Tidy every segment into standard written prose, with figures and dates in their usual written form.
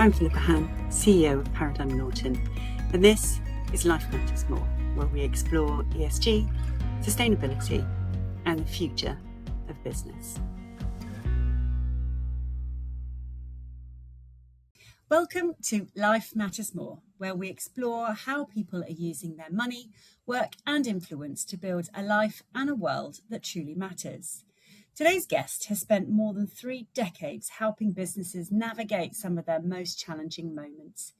I'm Philippa, CEO of Paradigm Norton, and this is Life Matters More, where we explore ESG, sustainability, and the future of business. Welcome to Life Matters More, where we explore how people are using their money, work, and influence to build a life and a world that truly matters. Today's guest has spent more than 3 decades helping businesses navigate some of their most challenging moments.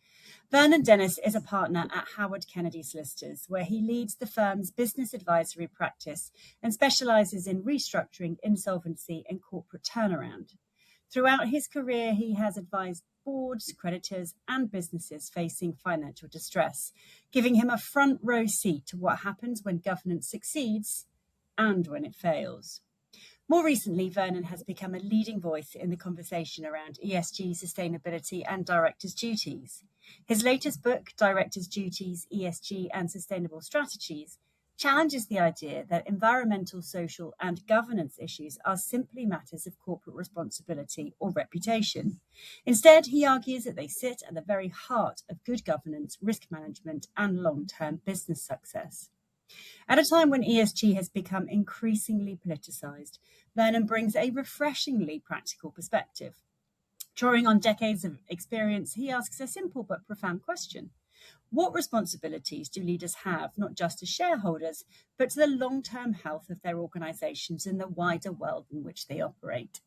Vernon Dennis is a partner at Howard Kennedy Solicitors, where he leads the firm's business advisory practice and specialises in restructuring, insolvency, and corporate turnaround. Throughout his career, he has advised boards, creditors, and businesses facing financial distress, giving him a front row seat to what happens when governance succeeds and when it fails. More recently, Vernon has become a leading voice in the conversation around ESG, sustainability, and directors' duties. His latest book, Directors' Duties, ESG and Sustainable Strategies, challenges the idea that environmental, social, and governance issues are simply matters of corporate responsibility or reputation. Instead, he argues that they sit at the very heart of good governance, risk management, and long-term business success. At a time when ESG has become increasingly politicised, Vernon brings a refreshingly practical perspective. Drawing on decades of experience, he asks a simple but profound question. What responsibilities do leaders have, not just as shareholders, but to the long-term health of their organisations and the wider world in which they operate?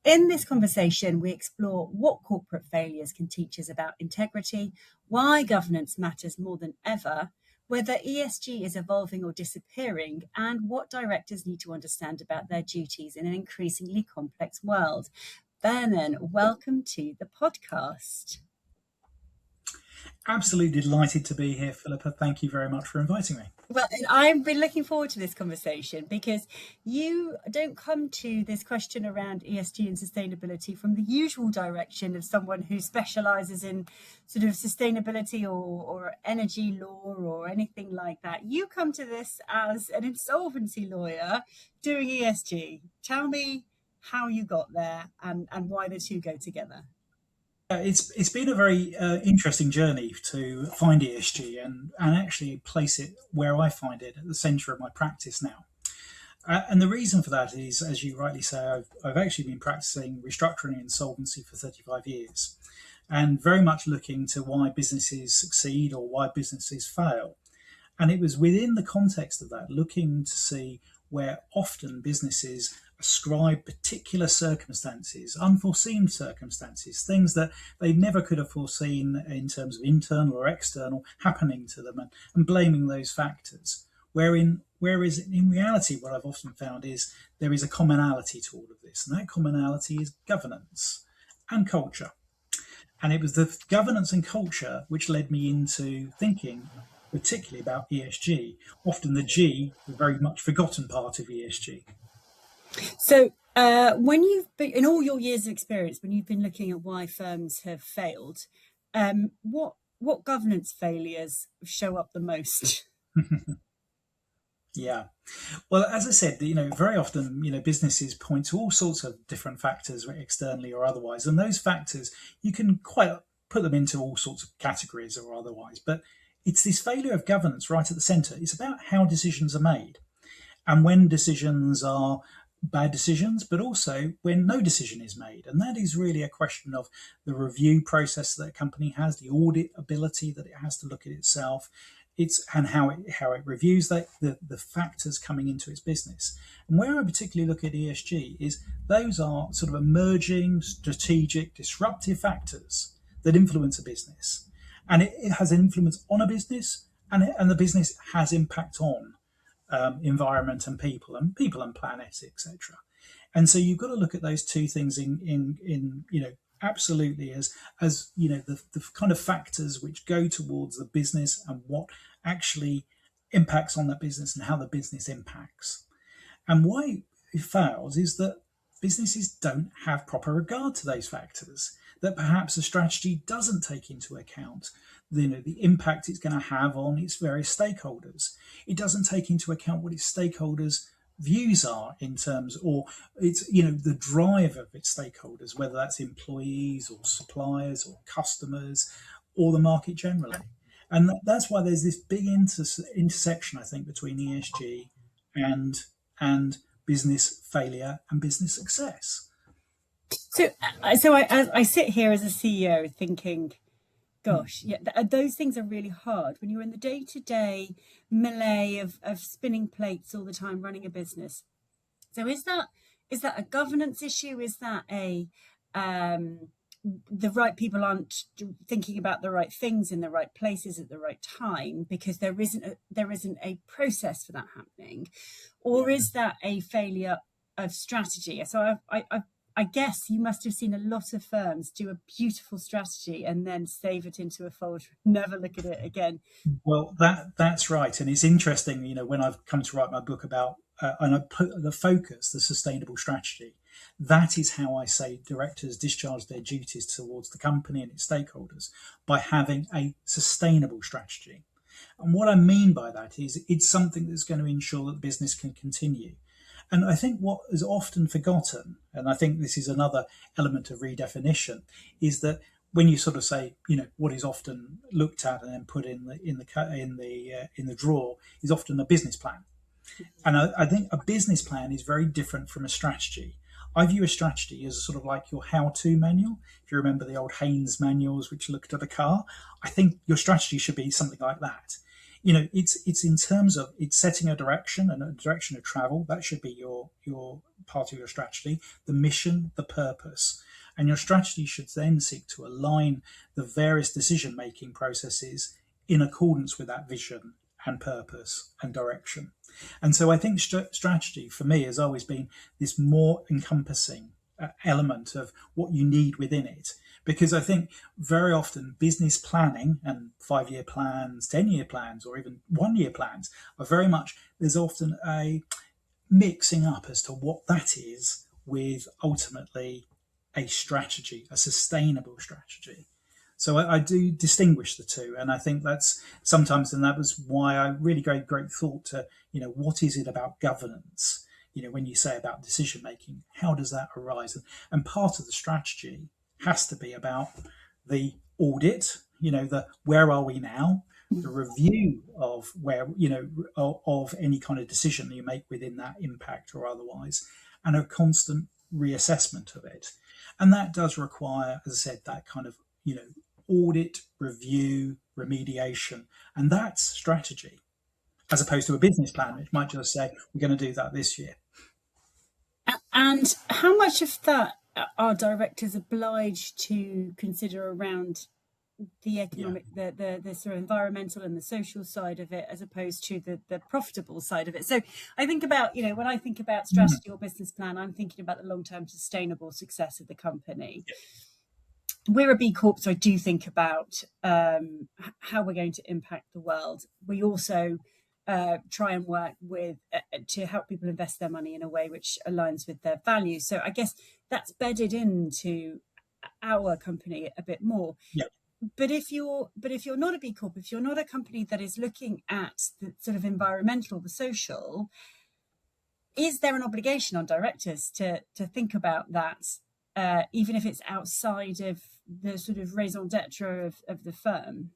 In this conversation, we explore what corporate failures can teach us about integrity, why governance matters more than ever, whether ESG is evolving or disappearing, and what directors need to understand about their duties in an increasingly complex world. Vernon, welcome to the podcast. Absolutely delighted to be here, Philippa. Thank you very much for inviting me. Well, and I've been looking forward to this conversation because you don't come to this question around ESG and sustainability from the usual direction of someone who specialises in sort of sustainability or energy law or anything like that. You come to this as an insolvency lawyer doing ESG. Tell me how you got there and why the two go together. It's been a very interesting journey to find ESG and actually place it where I find it, at the centre of my practice now. And the reason for that is, as you rightly say, I've actually been practicing restructuring and insolvency for 35 years and very much looking to why businesses succeed or why businesses fail. And it was within the context of that, looking to see where often businesses ascribe particular circumstances, unforeseen circumstances, things that they never could have foreseen in terms of internal or external happening to them and blaming those factors. Whereas in reality, what I've often found is there is a commonality to all of this, and that commonality is governance and culture. And it was the governance and culture which led me into thinking particularly about ESG, often the G, the very much forgotten part of ESG. So when you've been, in all your years of experience, when you've been looking at why firms have failed, what governance failures show up the most? Yeah. Well, as I said, very often, businesses point to all sorts of different factors externally or otherwise. And those factors, you can quite put them into all sorts of categories or otherwise. But it's this failure of governance right at the centre. It's about how decisions are made and when decisions are bad decisions, but also when no decision is made. And that is really a question of the review process that a company has, the audit ability that it has to look at itself, and how it reviews the factors coming into its business. And where I particularly look at ESG is those are sort of emerging, strategic, disruptive factors that influence a business. And it has an influence on a business, and the business has impact on environment and people and planet, etc. And so you've got to look at those two things in absolutely as the kind of factors which go towards the business and what actually impacts on that business and how the business impacts. And why it fails is that businesses don't have proper regard to those factors, that perhaps a strategy doesn't take into account the impact it's going to have on its various stakeholders. It doesn't take into account what its stakeholders views are in terms, or it's the drive of its stakeholders, whether that's employees or suppliers or customers or the market generally. And that's why there's this big intersection, I think, between ESG and and business failure and business success. So I sit here as a CEO thinking, gosh, yeah, those things are really hard when you're in the day-to-day melee of spinning plates all the time, running a business. So is that a governance issue? Is that a the right people aren't thinking about the right things in the right places at the right time because there isn't a process for that happening, or is that a failure of strategy? So I guess you must have seen a lot of firms do a beautiful strategy and then save it into a folder, never look at it again. Well, that's right, and it's interesting. When I've come to write my book about, and I put the focus, the sustainable strategy. That is how I say directors discharge their duties towards the company and its stakeholders by having a sustainable strategy. And what I mean by that is it's something that's going to ensure that business can continue. And I think what is often forgotten, and I think this is another element of redefinition, is that when you sort of say, what is often looked at and then put in the drawer is often a business plan. And I think a business plan is very different from a strategy. I view a strategy as sort of like your how-to manual. If you remember the old Haynes manuals, which looked at a car, I think your strategy should be something like that. It's in terms of it's setting a direction and a direction of travel. That should be your part of your strategy, the mission, the purpose. And your strategy should then seek to align the various decision-making processes in accordance with that vision and purpose and direction. And so I think strategy for me has always been this more encompassing element of what you need within it. Because I think very often business planning and 5-year plans, 10-year plans, or even 1-year plans are very much, there's often a mixing up as to what that is with ultimately a strategy, a sustainable strategy. So I do distinguish the two, and I think that's sometimes, and that was why I really gave great thought to, what is it about governance? When you say about decision making, how does that arise? And part of the strategy has to be about the audit, the where are we now, the review of where, of any kind of decision that you make within that impact or otherwise, and a constant reassessment of it. And that does require, as I said, that kind of, audit, review, remediation, and that's strategy, as opposed to a business plan, which might just say, we're going to do that this year. And how much of that are directors obliged to consider around the economic, the sort of environmental and the social side of it, as opposed to the profitable side of it? So I think about, when I think about strategy or business plan, I'm thinking about the long-term sustainable success of the company. We're a B Corp, so I do think about how we're going to impact the world. We also try and work with to help people invest their money in a way which aligns with their values. So I guess that's bedded into our company a bit more. But if you're not a B Corp, if you're not a company that is looking at the sort of environmental, the social, is there an obligation on directors to think about that, even if it's outside of the sort of raison d'etre of the firm?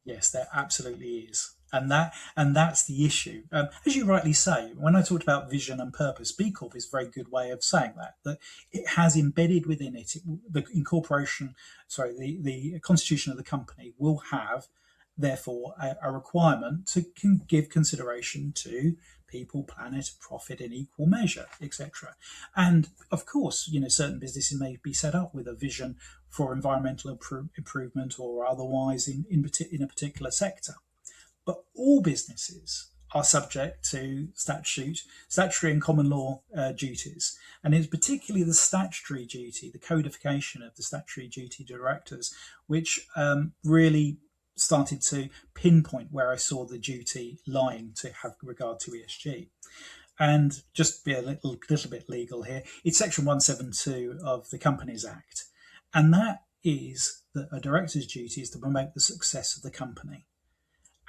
Yes, there absolutely is. And that's the issue. As you rightly say, when I talked about vision and purpose, B Corp is a very good way of saying that it has embedded within it, the constitution of the company will have, therefore, a requirement to give consideration to people, planet, profit in equal measure, etc. And of course, certain businesses may be set up with a vision for environmental improvement or otherwise in a particular sector. But all businesses are subject to statutory and common law duties. And it's particularly the statutory duty, the codification of the statutory duty directors, which really started to pinpoint where I saw the duty lying to have regard to ESG. And just to be a little bit legal here, it's Section 172 of the Companies Act. And that is that a director's duty is to promote the success of the company.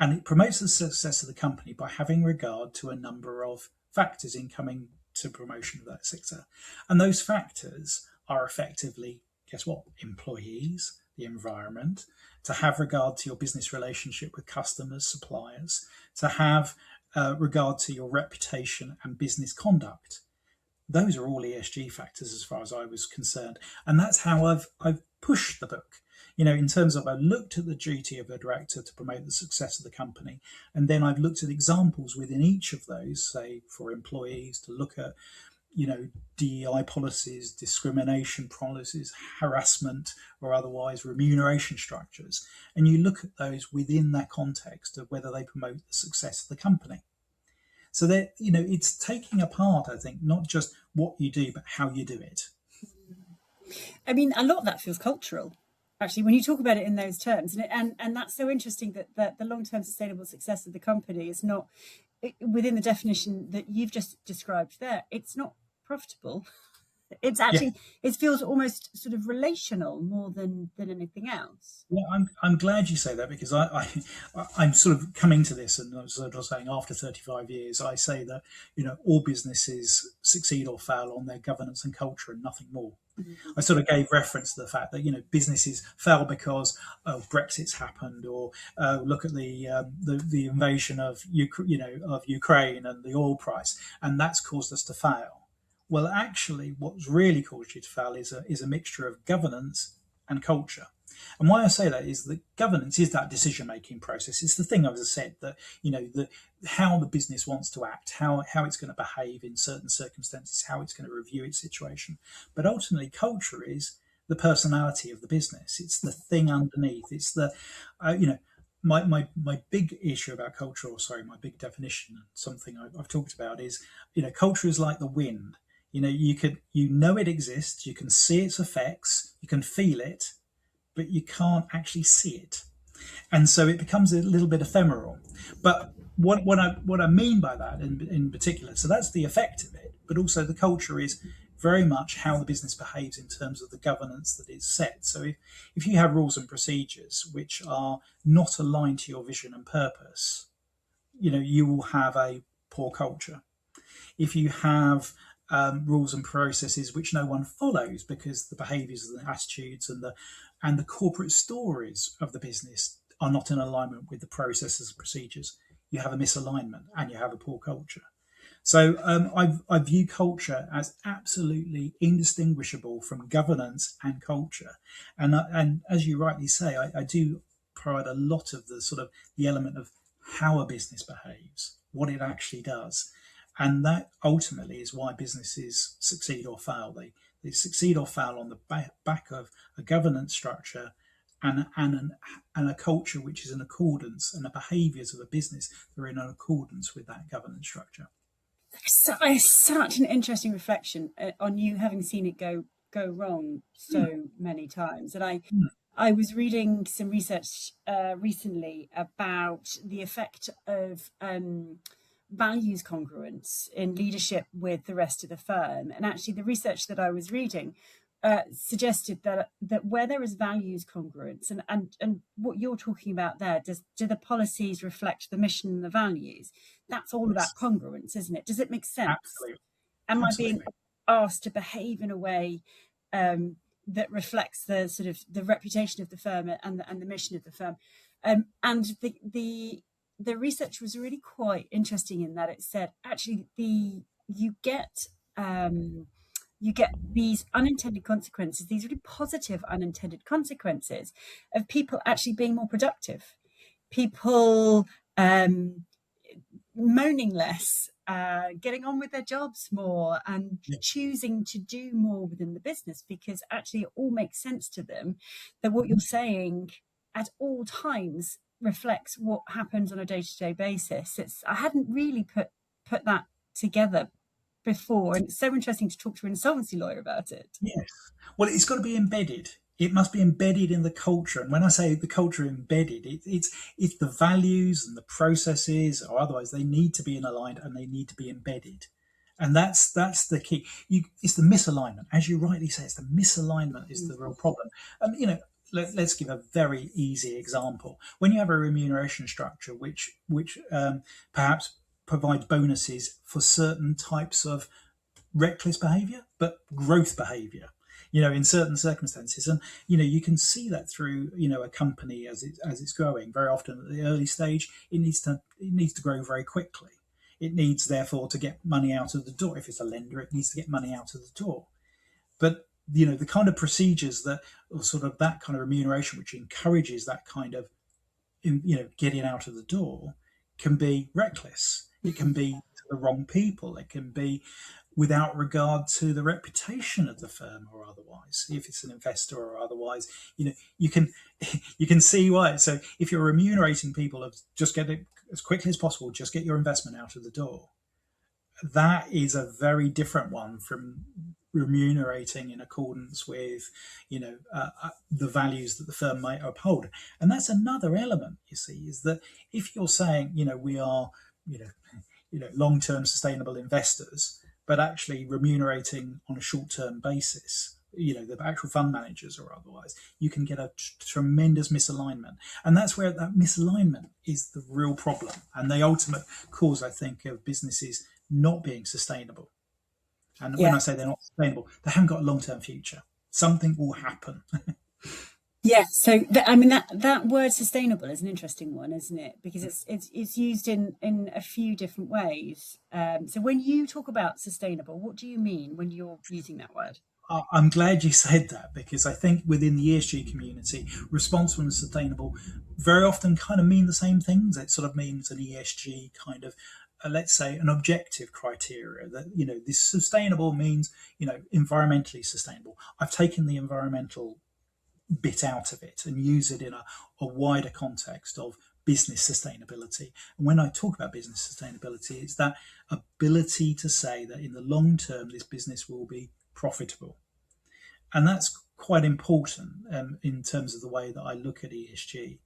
And it promotes the success of the company by having regard to a number of factors in coming to promotion of that sector. And those factors are effectively, guess what? Employees, the environment, to have regard to your business relationship with customers, suppliers, to have regard to your reputation and business conduct. Those are all ESG factors as far as I was concerned. And that's how I've pushed the book. In terms of I looked at the duty of a director to promote the success of the company, and then I've looked at examples within each of those, say for employees, to look at DEI policies, discrimination policies, harassment or otherwise, remuneration structures, and you look at those within that context of whether they promote the success of the company. So that it's taking apart, I think, not just what you do, but how you do it. I mean, a lot of that feels cultural, actually, when you talk about it in those terms, and that's so interesting that the long-term sustainable success of the company is not within the definition that you've just described there. It's not profitable. It's actually, it feels almost sort of relational more than anything else. Yeah, I'm glad you say that, because I'm sort of coming to this, and I was sort of saying after 35 years, I say that all businesses succeed or fail on their governance and culture and nothing more. Mm-hmm. I sort of gave reference to the fact that businesses fail because Brexit's happened, or look at the invasion of Ukraine and the oil price, and that's caused us to fail. Well, actually, what's really caused you to fail is a mixture of governance and culture. And why I say that is that governance is that decision-making process. It's the thing, as I said, that how the business wants to act, how it's going to behave in certain circumstances, how it's going to review its situation. But ultimately, culture is the personality of the business. It's the thing underneath. It's the my big issue about culture, or sorry, my big definition, something I've talked about is culture is like the wind. It exists, you can see its effects, you can feel it, but you can't actually see it, and so it becomes a little bit ephemeral. But what I mean by that in particular, so that's the effect of it, but also the culture is very much how the business behaves in terms of the governance that is set. So if you have rules and procedures which are not aligned to your vision and purpose, you will have a poor culture. If you have rules and processes which no one follows because the behaviours and the attitudes and the corporate stories of the business are not in alignment with the processes and procedures, you have a misalignment and you have a poor culture. So I view culture as absolutely indistinguishable from governance and culture. And as you rightly say, I do provide a lot of the element of how a business behaves, what it actually does. And that ultimately is why businesses succeed or fail. They succeed or fail on the back of a governance structure and a culture which is in accordance, and the behaviours of a business that are in accordance with that governance structure. So it's such an interesting reflection on you having seen it go wrong so many times. And I was reading some research recently about the effect of values congruence in leadership with the rest of the firm. And actually the research that I was reading suggested that where there is values congruence, and what you're talking about there, do the policies reflect the mission and the values? That's all about congruence, isn't it? Does it make sense? Absolutely. Am I being asked to behave in a way that reflects the sort of the reputation of the firm and the mission of the firm? And the research was really quite interesting in that it said actually you get these unintended consequences, these really positive unintended consequences of people actually being more productive, people moaning less, getting on with their jobs more, and choosing to do more within the business, because actually it all makes sense to them that what you're saying at all times reflects what happens on a day-to-day basis. I hadn't really put that together before, and it's so interesting to talk to an insolvency lawyer about it. Yes, well, it's got to be embedded. It must be embedded in the culture. And when I say the culture embedded, it's the values and the processes, or otherwise they need to be aligned and they need to be embedded. And that's the key. It's the misalignment, as you rightly say. It's the misalignment is the real problem. And let's give a very easy example. When you have a remuneration structure which perhaps provide bonuses for certain types of reckless behaviour, but growth behaviour, in certain circumstances. And, you can see that through, a company as it's growing. Very often at the early stage, it needs to grow very quickly. It needs, therefore, to get money out of the door. If it's a lender, it needs to get money out of the door. But, the kind of procedures that, or sort of that kind of remuneration, which encourages that kind of, getting out of the door, can be reckless. It can be to the wrong people. It can be without regard to the reputation of the firm or otherwise. If it's an investor or otherwise, you can you can see why. So if you're remunerating people of just get it as quickly as possible, just get your investment out of the door, that is a very different one from remunerating in accordance with the values that the firm might uphold. And that's another element, you see, is that if you're saying we are long-term sustainable investors, but actually remunerating on a short-term basis, the actual fund managers or otherwise, you can get a tremendous misalignment. And that's where that misalignment is the real problem and the ultimate cause, I think, of businesses not being sustainable. And when I say they're not sustainable, they haven't got a long-term future. Something will happen. Yeah, so that word sustainable is an interesting one, isn't it? Because it's used in a few different ways. So when you talk about sustainable, what do you mean when you're using that word? I'm glad you said that, because I think within the ESG community, responsible and sustainable very often kind of mean the same things. It sort of means an ESG kind of, let's say, an objective criteria that, this sustainable means, environmentally sustainable. I've taken the environmental bit out of it and use it in a wider context of business sustainability. And when I talk about business sustainability, it's that ability to say that in the long term, this business will be profitable. And that's quite important in terms of the way that I look at ESG,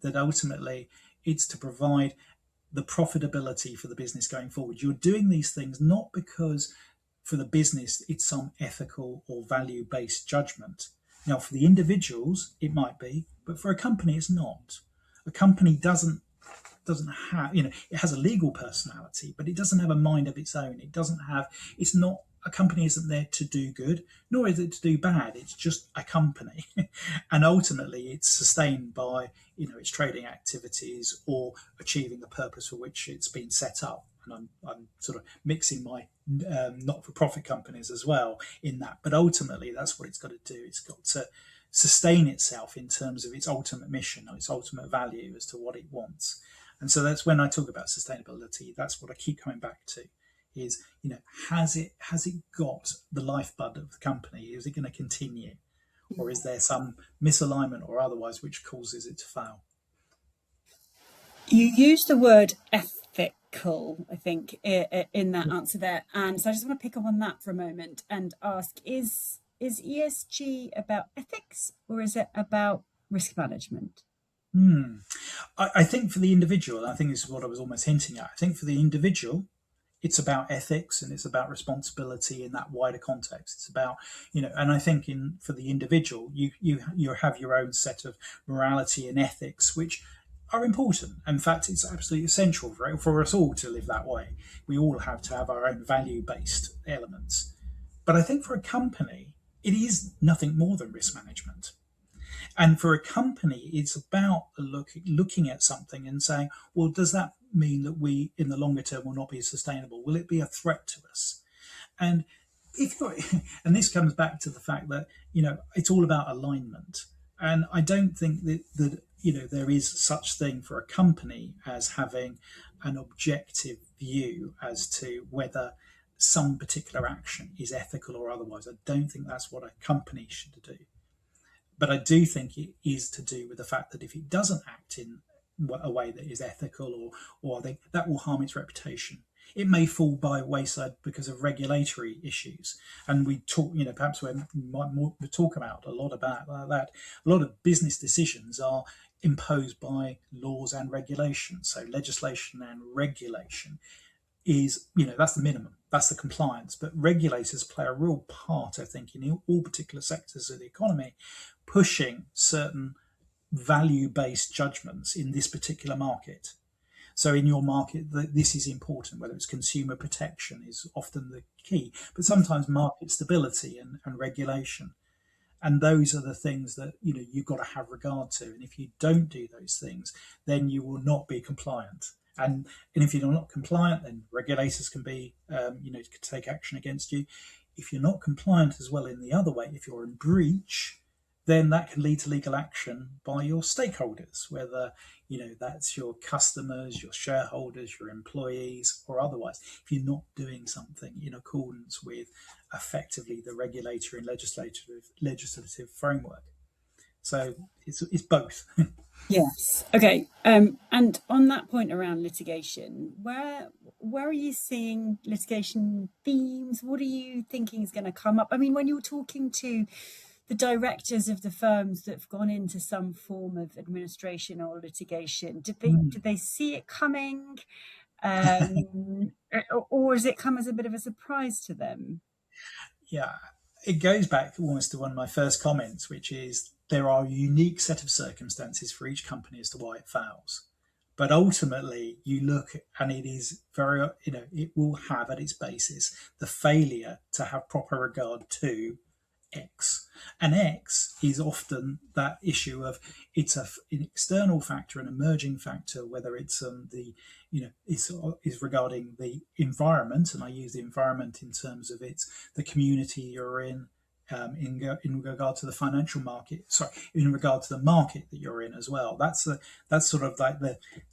that ultimately it's to provide the profitability for the business going forward. You're doing these things not because for the business it's some ethical or value-based judgment. Now, for the individuals, it might be, but for a company, it's not. A company doesn't have, it has a legal personality, but it doesn't have a mind of its own. It's not, a company isn't there to do good, nor is it to do bad. It's just a company. And ultimately, it's sustained by, its trading activities or achieving the purpose for which it's been set up. And I'm sort of mixing my not-for-profit companies as well in that. But ultimately, that's what it's got to do. It's got to sustain itself in terms of its ultimate mission or its ultimate value as to what it wants. And so that's when I talk about sustainability, that's what I keep coming back to is, has it got the lifeblood of the company? Is it going to continue? Or is there some misalignment or otherwise which causes it to fail? You use the word ethical, I think, in that answer there. And so I just want to pick up on that for a moment and ask, is ESG about ethics or is it about risk management? I think for the individual, I think this is what I was almost hinting at. I think for the individual, it's about ethics and it's about responsibility in that wider context. It's about, and I think for the individual, you have your own set of morality and ethics, which are important. In fact, it's absolutely essential for us all to live that way. We all have to have our own value-based elements. But I think for a company, it is nothing more than risk management. And for a company, it's about looking at something and saying, well, does that mean that we, in the longer term, will not be sustainable? Will it be a threat to us? And and this comes back to the fact that, it's all about alignment. And I don't think that there is such thing for a company as having an objective view as to whether some particular action is ethical or otherwise. I don't think that's what a company should do. But I do think it is to do with the fact that if it doesn't act in a way that is ethical or that will harm its reputation. It may fall by wayside because of regulatory issues. And we talk, perhaps we might talk about a lot about that. A lot of business decisions are imposed by laws and regulations. So legislation and regulation is, that's the minimum, that's the compliance. But regulators play a real part, I think, in all particular sectors of the economy, pushing certain value-based judgments in this particular market. So in your market, this is important, whether it's consumer protection is often the key, but sometimes market stability and regulation. And those are the things that you've got to have regard to. And if you don't do those things, then you will not be compliant. And if you're not compliant, then regulators can be can take action against you. If you're not compliant as well in the other way, if you're in breach, then that can lead to legal action by your stakeholders, whether that's your customers, your shareholders, your employees, or otherwise, if you're not doing something in accordance with effectively the regulatory and legislative framework. So it's both. Yes. Okay. And on that point around litigation, where are you seeing litigation themes? What are you thinking is going to come up? I mean, when you're talking to the directors of the firms that have gone into some form of administration or litigation, did they see it coming, or has it come as a bit of a surprise to them? Yeah, it goes back almost to one of my first comments, which is there are a unique set of circumstances for each company as to why it fails. But ultimately, you look and it is very, it will have at its basis the failure to have proper regard to X. And X is often that issue of it's an external factor, an emerging factor, whether it's is regarding the environment, and I use the environment in terms of the community you're in regard to the financial market. Sorry, in regard to the market that you're in as well. That's sort of like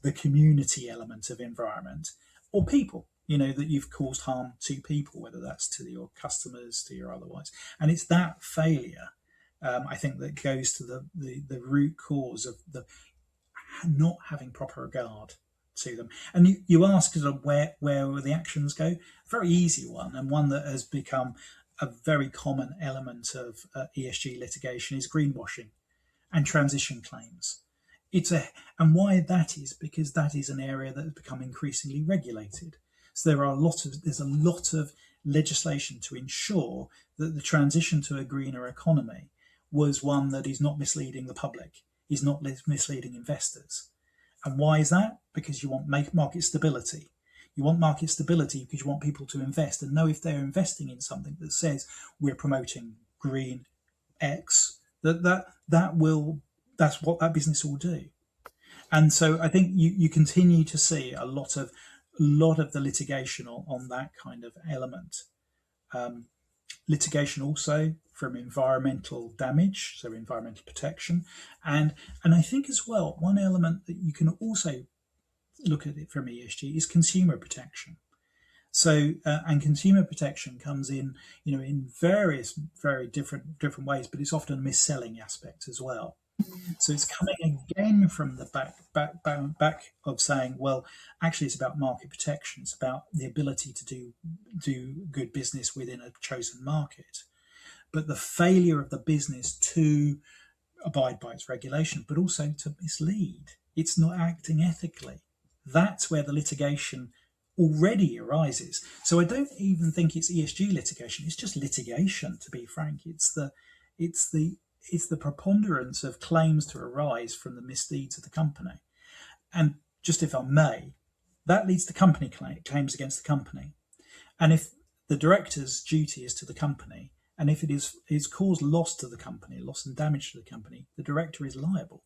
the community element of environment or people. That you've caused harm to people, whether that's to your customers, to your otherwise. And it's that failure, I think, that goes to the root cause of the not having proper regard to them. And you ask where will the actions go? A very easy one, and one that has become a very common element of ESG litigation, is greenwashing and transition claims. And why that is because that is an area that has become increasingly regulated. So there's a lot of legislation to ensure that the transition to a greener economy was one that is not misleading the public, is not misleading investors. And why is that? Because you want market stability. You want market stability because you want people to invest and know if they're investing in something that says we're promoting green X, that's what that business will do. And so I think you continue to see a lot of the litigation on that kind of element. Litigation also from environmental damage, so environmental protection, and I think as well one element that you can also look at it from ESG is consumer protection. So and consumer protection comes in in various very different ways, but it's often a mis-selling aspect as well. So it's coming again from the back of saying, well, actually it's about market protection. It's about the ability to do good business within a chosen market. But the failure of the business to abide by its regulation, but also to mislead. It's not acting ethically. That's where the litigation already arises. So I don't even think it's ESG litigation. It's just litigation, to be frank. It's the preponderance of claims to arise from the misdeeds of the company. And just if I may, that leads to company claims against the company. And if the director's duty is to the company, and if it is caused loss to the company, loss and damage to the company, the director is liable.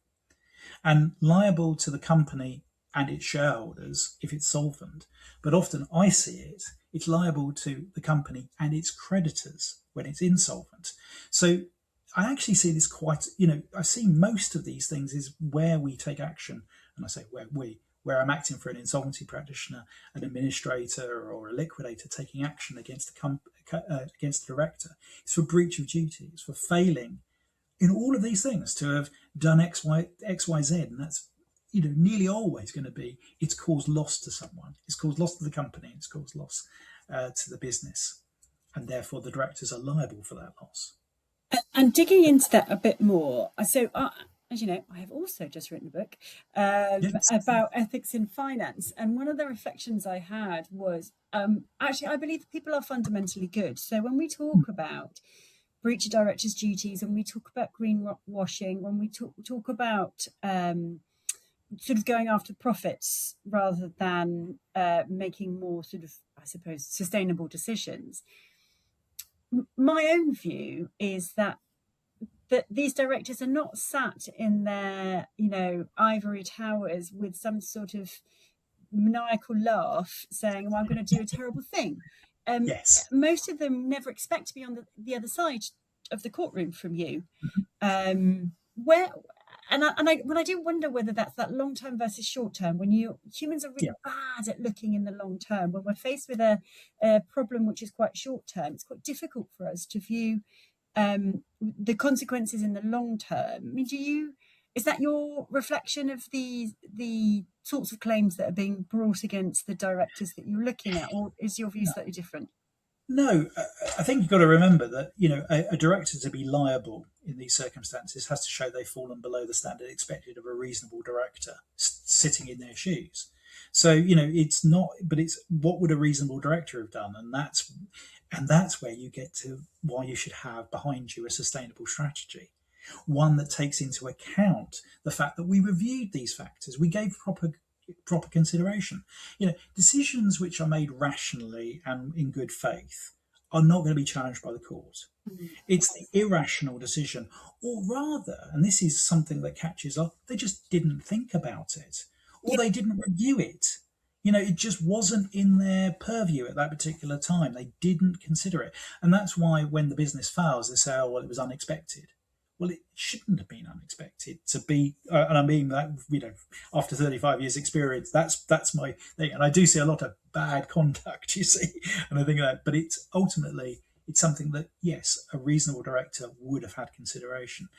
And liable to the company and its shareholders if it's solvent. But often I see it's liable to the company and its creditors when it's insolvent. So I actually see this quite, I see most of these things is where we take action. And I say where I'm acting for an insolvency practitioner, an administrator or a liquidator taking action against against the director. It's for breach of duty. It's for failing in all of these things to have done X, Y, Z. And that's, nearly always going to be, it's caused loss to someone. It's caused loss to the company. It's caused loss to the business. And therefore the directors are liable for that loss. And digging into that a bit more, so as you know, I have also just written a book about ethics in finance. And one of the reflections I had was, actually, I believe people are fundamentally good. So when we talk about breach of directors' duties, when we talk about greenwashing, when we talk about sort of going after profits rather than making more sort of, I suppose, sustainable decisions. My own view is that these directors are not sat in their, ivory towers with some sort of maniacal laugh saying, well, I'm going to do a terrible thing. Yes. Most of them never expect to be on the other side of the courtroom from you. Where when I do wonder whether that's that long term versus short term, when humans are really bad at looking in the long term, when we're faced with a problem which is quite short term, it's quite difficult for us to view the consequences in the long term. I mean, is that your reflection of the sorts of claims that are being brought against the directors that you're looking at, or is your view slightly different? No, I think you've got to remember that a director to be liable in these circumstances has to show they've fallen below the standard expected of a reasonable director sitting in their shoes. So it's not, but it's what would a reasonable director have done, and that's where you get to why you should have behind you a sustainable strategy, one that takes into account the fact that we reviewed these factors, we gave proper consideration. Decisions which are made rationally and in good faith are not going to be challenged by the court. It's the irrational decision, or rather, and this is something that catches up, they just didn't think about it, or they didn't review it. It just wasn't in their purview at that particular time. They didn't consider it. And that's why when the business fails, they say, oh, well, it was unexpected. Well, it shouldn't have been unexpected to be, and I mean that, after 35 years experience, that's my thing. And I do see a lot of bad conduct, you see, and I think that, but it's ultimately, it's something that, yes, a reasonable director would have had consideration.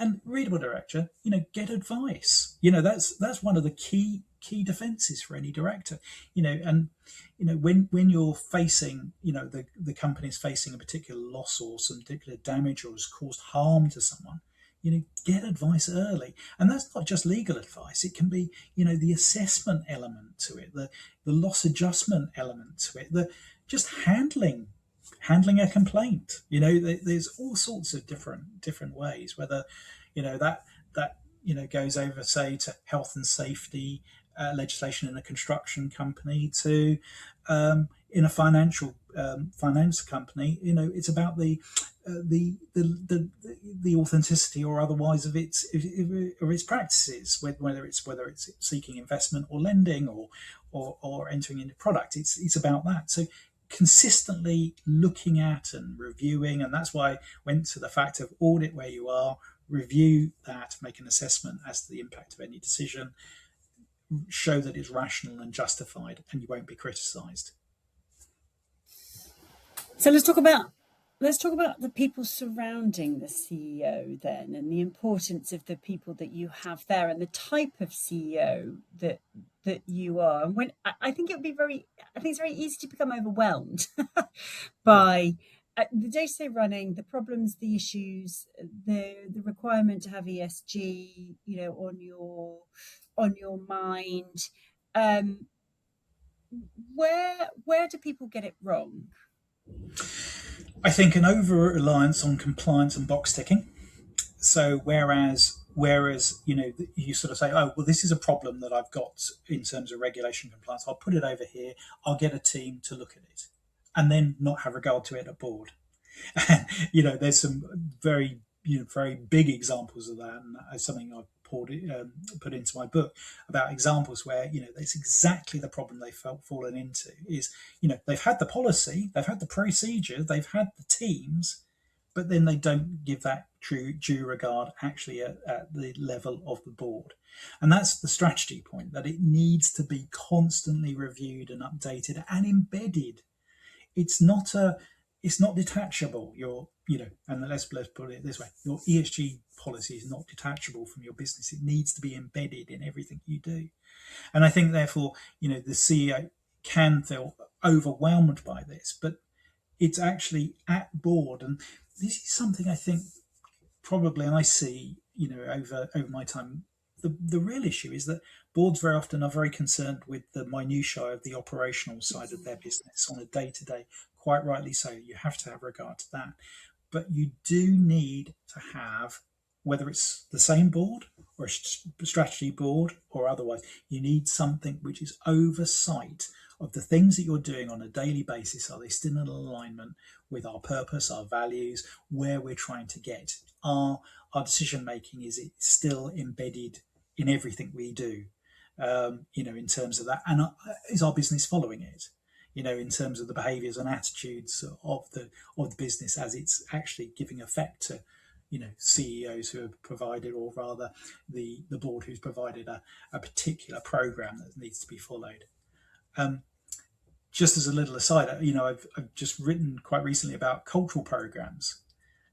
And readable director, get advice. That's one of the key defenses for any director. When you're facing, the company's facing a particular loss or some particular damage or has caused harm to someone, get advice early. And that's not just legal advice. It can be, the assessment element to it, the loss adjustment element to it, the just handling a complaint. There's all sorts of different ways, whether that goes over, say, to health and safety legislation in a construction company, to in a finance company. It's about the authenticity or otherwise of its practices, whether it's seeking investment or lending or entering into product. It's about that. So consistently looking at and reviewing, and that's why I went to the fact of audit where you are, review that, make an assessment as to the impact of any decision, show that it's rational and justified, and you won't be criticised. So let's talk about the people surrounding the CEO then, and the importance of the people that you have there, and the type of CEO that you are. And when I think it's very easy to become overwhelmed by the day-to-day running, the problems, the issues, the requirement to have ESG, on your mind. Where do people get it wrong? I think an over-reliance on compliance and box ticking. So whereas you sort of say, oh, well, this is a problem that I've got in terms of regulation compliance, I'll put it over here, I'll get a team to look at it, and then not have regard to it at board. There's some very very big examples of that, and that's something I've put into my book about examples where that's exactly the problem they've fallen into. Is they've had the policy, they've had the procedure, they've had the teams, but then they don't give that true due regard actually at the level of the board. And that's the strategy point, that it needs to be constantly reviewed and updated and embedded. It's not detachable. And let's put it this way: your ESG policy is not detachable from your business. It needs to be embedded in everything you do. And I think, therefore, the CEO can feel overwhelmed by this, but it's actually at board. And this is something I think probably, and I see, over my time, the real issue is that boards very often are very concerned with the minutiae of the operational side of their business on a day-to-day. Quite rightly so. You have to have regard to that. But you do need to have, whether it's the same board or a strategy board or otherwise. You need something which is oversight of the things that you're doing on a daily basis. Are they still in alignment with our purpose, our values, where we're trying to get? Our decision making, is it still embedded in everything we do? In terms of that, and is our business following it? In terms of the behaviours and attitudes of the business as it's actually giving effect to, CEOs who have provided, or rather the board who's provided a particular program that needs to be followed. Just as a little aside, I've just written quite recently about cultural programs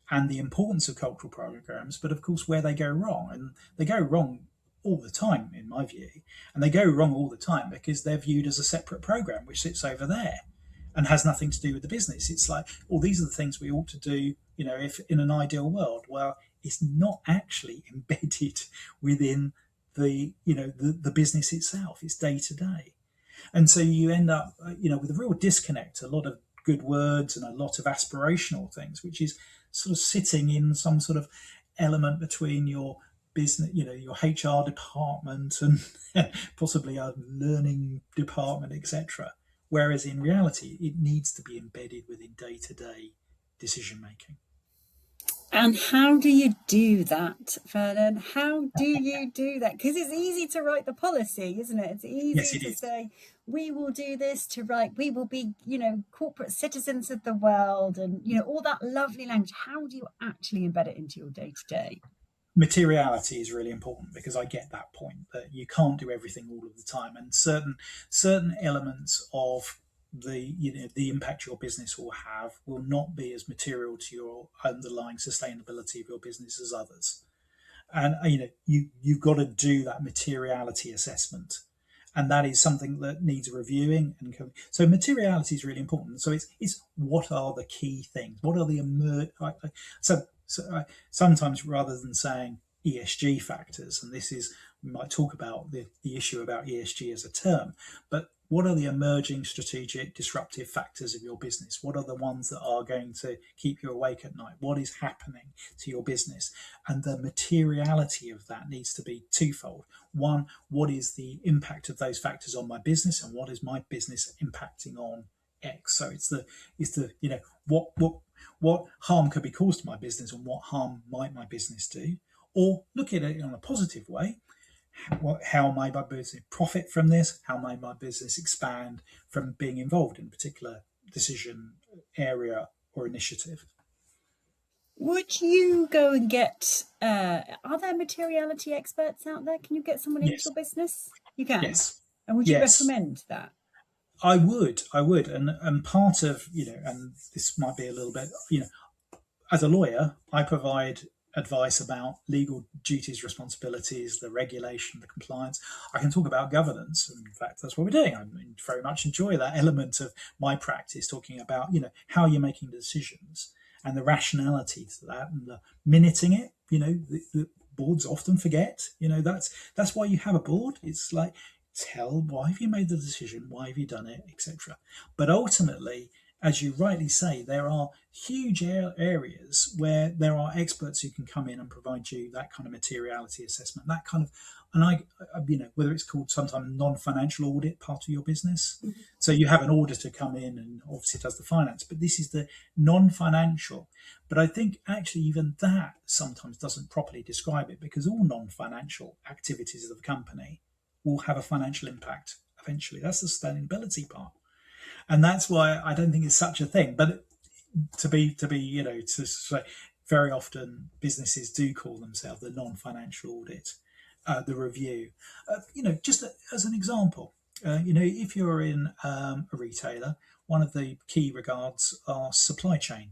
and the importance of cultural programs, but of course where they go wrong, and they go wrong all the time in my view, and they go wrong all the time because they're viewed as a separate program which sits over there and has nothing to do with the business. It's like, well, these are the things we ought to do, if in an ideal world. Well, it's not actually embedded within the business itself. It's day to day. And so you end up, with a real disconnect, a lot of good words and a lot of aspirational things, which is sort of sitting in some sort of element between your business, your HR department and possibly a learning department, etc. Whereas in reality, it needs to be embedded within day-to-day decision making. And how do you do that, Vernon? How do you do that? Because it's easy to write the policy, isn't it? It's easy to say, we will do this we will be, corporate citizens of the world, and, all that lovely language. How do you actually embed it into your day-to-day? Materiality is really important, because I get that point that you can't do everything all of the time, and certain elements of the impact your business will have will not be as material to your underlying sustainability of your business as others. And you've got to do that materiality assessment, and that is something that needs reviewing. And so materiality is really important. So it's what are the key things? What are the sometimes, rather than saying ESG factors, and we might talk about the issue about ESG as a term, but what are the emerging strategic disruptive factors of your business? What are the ones that are going to keep you awake at night? What is happening to your business? And the materiality of that needs to be twofold. One, what is the impact of those factors on my business, and what is my business impacting on X? So it's the what harm could be caused to my business, and what harm might my business do? Or look at it in a positive way. How may my business profit from this? How may my business expand from being involved in a particular decision area or initiative? Would you go and get, are there materiality experts out there? Can you get someone into your business? You can? Yes. And would you recommend that? I would. And part of, and this might be a little bit, as a lawyer, I provide advice about legal duties, responsibilities, the regulation, the compliance. I can talk about governance. In fact, that's what we're doing. I very much enjoy that element of my practice, talking about, how you're making decisions and the rationality to that, and the minuting it. The boards often forget, that's why you have a board. It's like, why have you made the decision? Why have you done it, etc. But ultimately, as you rightly say, there are huge areas where there are experts who can come in and provide you that kind of materiality assessment, that kind of, and whether it's called sometimes non-financial audit part of your business. Mm-hmm. So you have an auditor come in and obviously does the finance, but this is the non-financial. But I think actually even that sometimes doesn't properly describe it, because all non-financial activities of the company will have a financial impact eventually. That's the sustainability part. And that's why I don't think it's such a thing. But to say, very often businesses do call themselves the non-financial audit, the review. Just as an example, if you're in a retailer, one of the key regards are supply chain.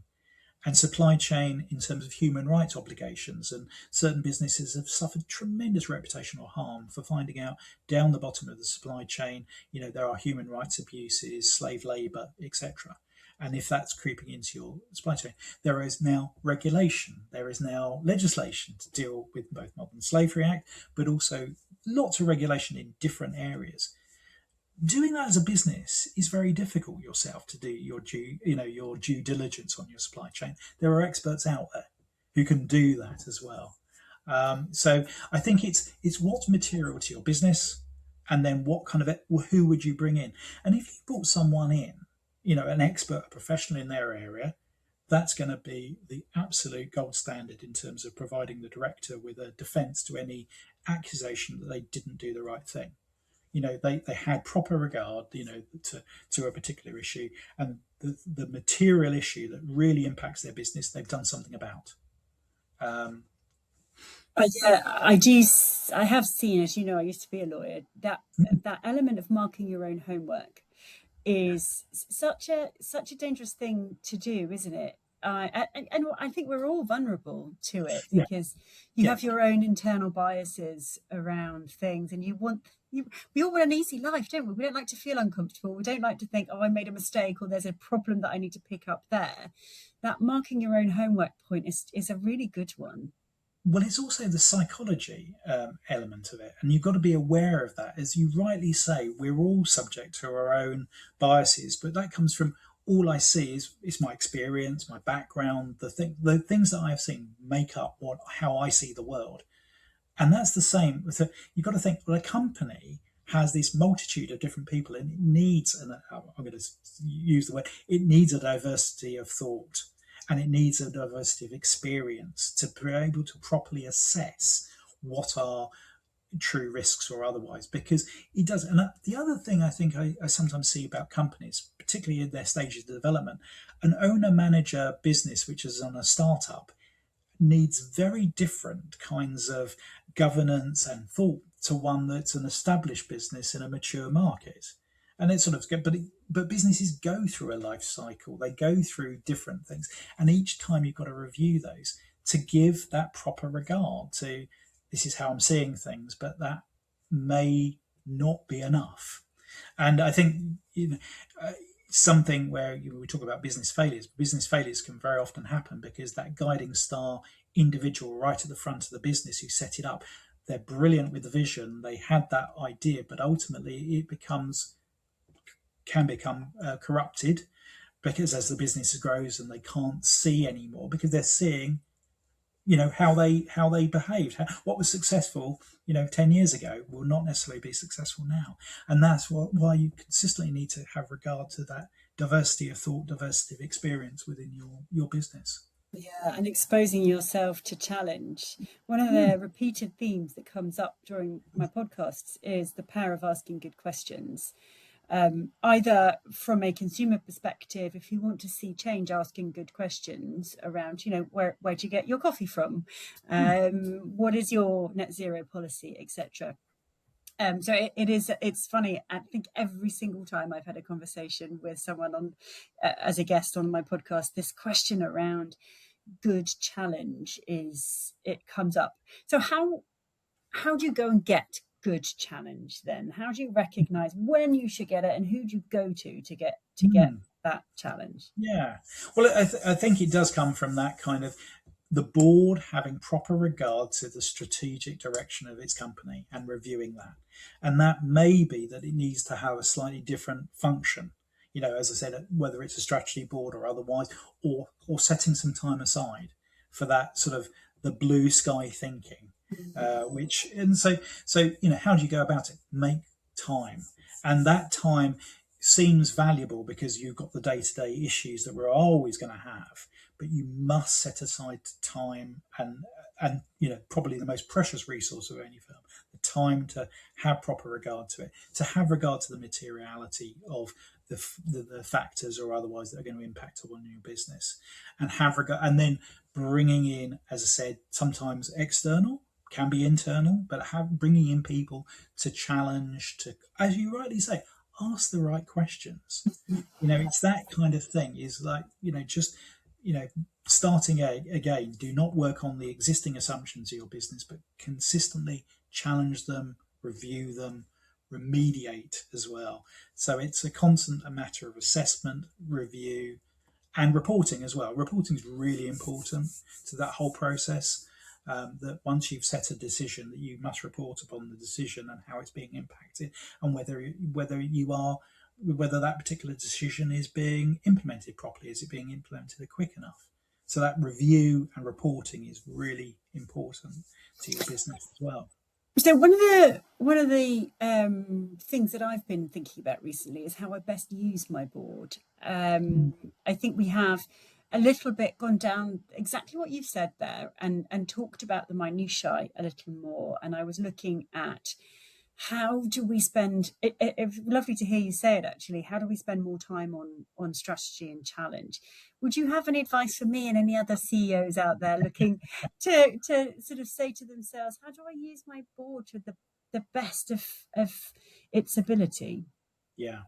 And supply chain in terms of human rights obligations, and certain businesses have suffered tremendous reputational harm for finding out down the bottom of the supply chain, there are human rights abuses, slave labour, etc. And if that's creeping into your supply chain, there is now regulation, there is now legislation to deal with both Modern Slavery Act, but also lots of regulation in different areas. Doing that as a business is very difficult yourself to do your due diligence on your supply chain. There are experts out there who can do that as well. So I think it's what's material to your business, and then what kind of who would you bring in? And if you brought someone in, an expert, a professional in their area, that's going to be the absolute gold standard in terms of providing the director with a defence to any accusation that they didn't do the right thing. They had proper regard, to a particular issue, and the material issue that really impacts their business, they've done something about. Yeah, I do. I have seen, as you know, I used to be a lawyer. That element of marking your own homework is such a dangerous thing to do, isn't it? And I think we're all vulnerable to it Yeah, because you yeah. have your own internal biases around things, and we all want an easy life, don't we? We don't like to feel uncomfortable. We don't like to think, oh, I made a mistake, or there's a problem that I need to pick up there. That marking your own homework point is a really good one. Well, it's also the psychology element of it, and you've got to be aware of that. As you rightly say, we're all subject to our own biases, but that comes from all I see is my experience, my background, the things that I have seen make up how I see the world. And that's the same you've got to think, well, a company has this multitude of different people, and it needs, and I'm going to use the word, it needs a diversity of thought, and it needs a diversity of experience to be able to properly assess what are true risks or otherwise, because it does. And the other thing I think I sometimes see about companies, particularly in their stages of development, an owner manager business which is on a startup needs very different kinds of governance and thought to one that's an established business in a mature market. And it's sort of, but businesses go through a life cycle. They go through different things, and each time you've got to review those to give that proper regard to, this is how I'm seeing things, but that may not be enough. And I think something where we talk about business failures can very often happen because that guiding star individual right at the front of the business who set it up, they're brilliant with the vision, they had that idea, but ultimately it can become corrupted, because as the business grows and they can't see anymore, because they're seeing how they behaved, what was successful 10 years ago will not necessarily be successful now. And that's why you consistently need to have regard to that diversity of thought, diversity of experience within your business. Yeah, and exposing yourself to challenge. One of the repeated themes that comes up during my podcasts is the power of asking good questions. Either from a consumer perspective, if you want to see change, asking good questions around, where do you get your coffee from? What is your net zero policy, etc. So it's funny. I think every single time I've had a conversation with someone on as a guest on my podcast, this question around good challenge it comes up. So how do you go and get good challenge then? How do you recognize when you should get it, and who do you go to get that challenge? Yeah, well, I think it does come from that kind of the board having proper regard to the strategic direction of its company and reviewing that. And that may be that it needs to have a slightly different function, as I said, whether it's a strategy board or otherwise, or setting some time aside for that sort of the blue sky thinking, which, and so how do you go about it? Make time. And that time seems valuable because you've got the day-to-day issues that we're always going to have, but you must set aside time and probably the most precious resource of any firm, the time to have proper regard to it, to have regard to the materiality of the factors or otherwise that are going to impact on your business, and have regard, and then bringing in, as I said, sometimes external, can be internal, but bringing in people to challenge, to, as you rightly say, ask the right questions. It's that kind of thing, is like, just starting again, do not work on the existing assumptions of your business, but consistently challenge them, review them, remediate as well. So it's a constant matter of assessment, review, and reporting as well. Reporting is really important to that whole process. That once you've set a decision, that you must report upon the decision and how it's being impacted, and whether that particular decision is being implemented properly. Is it being implemented quick enough? So that review and reporting is really important to your business as well. So one of the things that I've been thinking about recently is how I best use my board. I think we have a little bit gone down exactly what you've said there, and talked about the minutiae a little more. And I was looking at how do we spend it's lovely to hear you say it, actually. How do we spend more time on strategy and challenge? Would you have any advice for me and any other CEOs out there looking to sort of say to themselves, how do I use my board to the best of its ability? Yeah,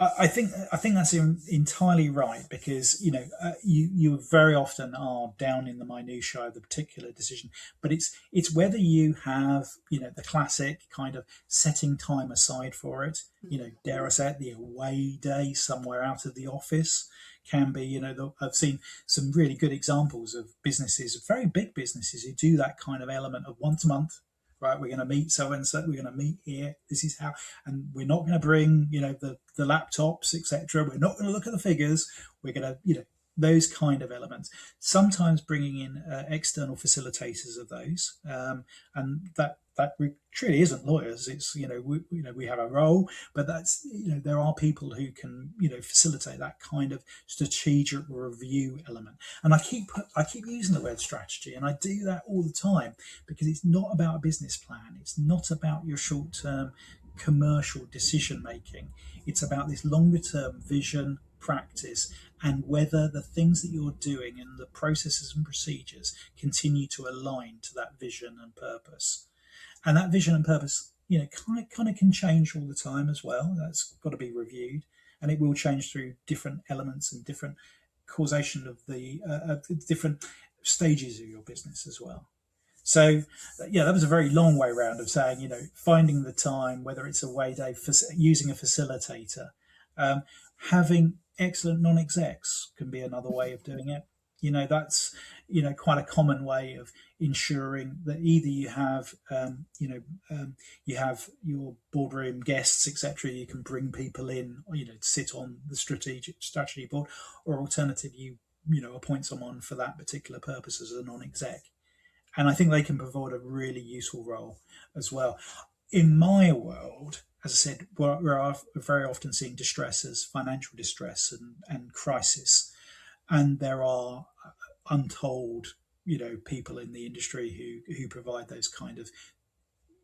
I think that's entirely right, because you very often are down in the minutiae of the particular decision, but it's whether you have the classic kind of setting time aside for it. Dare I say it, the away day somewhere out of the office can be. I've seen some really good examples of businesses, very big businesses, who do that kind of element of once a month. Right, we're going to meet so and so. We're going to meet here. This is how, and we're not going to bring, the laptops, etc. We're not going to look at the figures. We're going to, those kind of elements. Sometimes bringing in external facilitators of those, and that truly isn't lawyers. It's we have a role, but that's there are people who can facilitate that kind of strategic review element. And I keep using the word strategy, and I do that all the time, because it's not about a business plan. It's not about your short term commercial decision making. It's about this longer term vision, practice, and whether the things that you're doing and the processes and procedures continue to align to that vision and purpose. And that vision and purpose, kind of can change all the time as well. That's got to be reviewed, and it will change through different elements and different causation of the different stages of your business as well. So, yeah, that was a very long way round of saying, finding the time, whether it's a way day, using a facilitator, having excellent non-execs can be another way of doing it. That's quite a common way of ensuring that either you have you have your boardroom guests, etc. You can bring people in, to sit on the strategy board, or alternative, you appoint someone for that particular purpose as a non-exec. And I think they can provide a really useful role as well. In my world, as I said, we're very often seeing distress as financial distress and crisis. And there are untold, people in the industry who provide those kind of,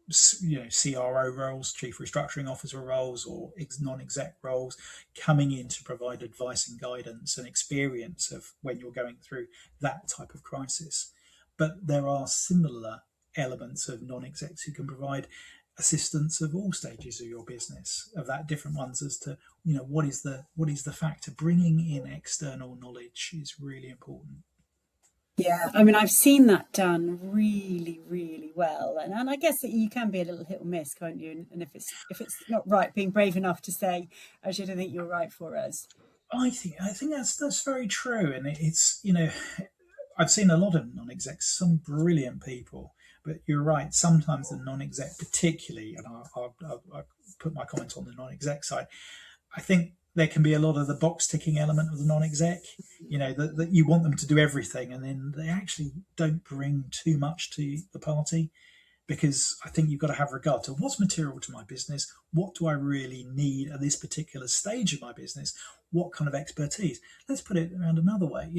CRO roles, chief restructuring officer roles, or non-exec roles, coming in to provide advice and guidance and experience of when you're going through that type of crisis. But there are similar elements of non-execs who can provide assistance of all stages of your business, of that different ones, as to what is the factor. Bringing in external knowledge is really important. Yeah, I mean, I've seen that done really, really well, and I guess that you can be a little hit or miss, can't you? And if it's not right, being brave enough to say, "Actually, I don't think you're right for us." I think that's very true, and it's I've seen a lot of non-execs, some brilliant people, but you're right. Sometimes the non-exec, particularly, and I'll put my comments on the non-exec side, I think there can be a lot of the box ticking element of the non-exec, that you want them to do everything, and then they actually don't bring too much to the party. Because I think you've got to have regard to what's material to my business, what do I really need at this particular stage of my business, what kind of expertise. Let's put it around another way.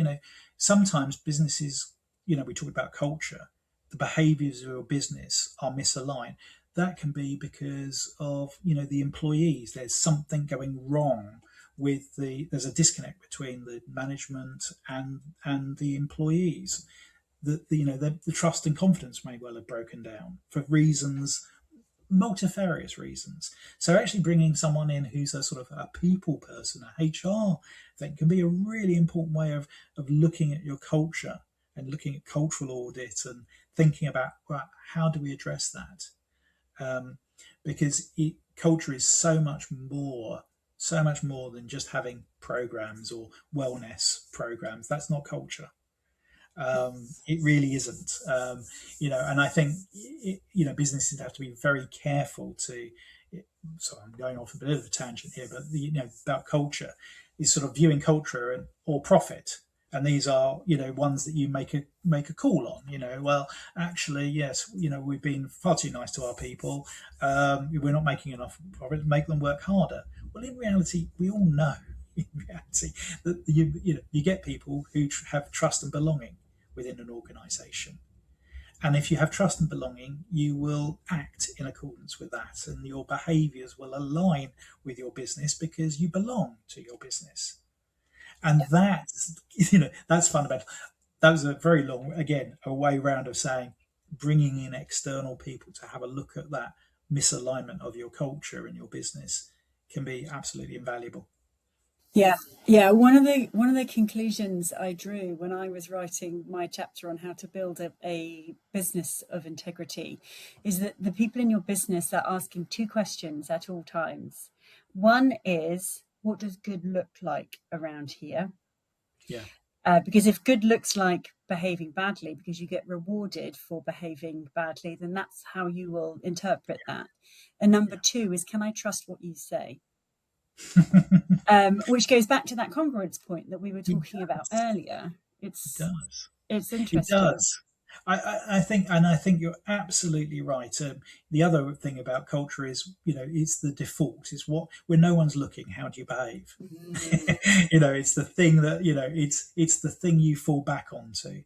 Sometimes businesses, we talk about culture, the behaviours of your business are misaligned. That can be because of, the employees. There's something going wrong with there's a disconnect between the management and the employees. The trust and confidence may well have broken down for reasons, multifarious reasons. So actually bringing someone in who's a sort of a people person, a HR thing, can be a really important way of looking at your culture and looking at cultural audit and thinking about, well, how do we address that? Because culture is so much more than just having programs or wellness programs. That's not culture. It really isn't, and I think, businesses have to be very careful to, so I'm going off a bit of a tangent here, but about culture is sort of viewing culture or profit And these are, ones that you make a call on. Well, actually, yes, we've been far too nice to our people. We're not making enough profit. Make them work harder. Well, in reality, we all know in reality that you get people who have trust and belonging within an organisation. And if you have trust and belonging, you will act in accordance with that, and your behaviours will align with your business because you belong to your business. And that's fundamental. That was a very long, again, a way round of saying bringing in external people to have a look at that misalignment of your culture and your business can be absolutely invaluable. Yeah, yeah. One of the conclusions I drew when I was writing my chapter on how to build a business of integrity is that the people in your business are asking two questions at all times. One is, what does good look like around here? Yeah. Because if good looks like behaving badly because you get rewarded for behaving badly, then that's how you will interpret that. And number two is, can I trust what you say? Which goes back to that congruence point that we were It talking about does. earlier. It It's does. it's It interesting. does. I think you're absolutely right. The other thing about culture is, it's the default. It's what when no one's looking. How do you behave? Mm, It's the thing that it's the thing you fall back onto.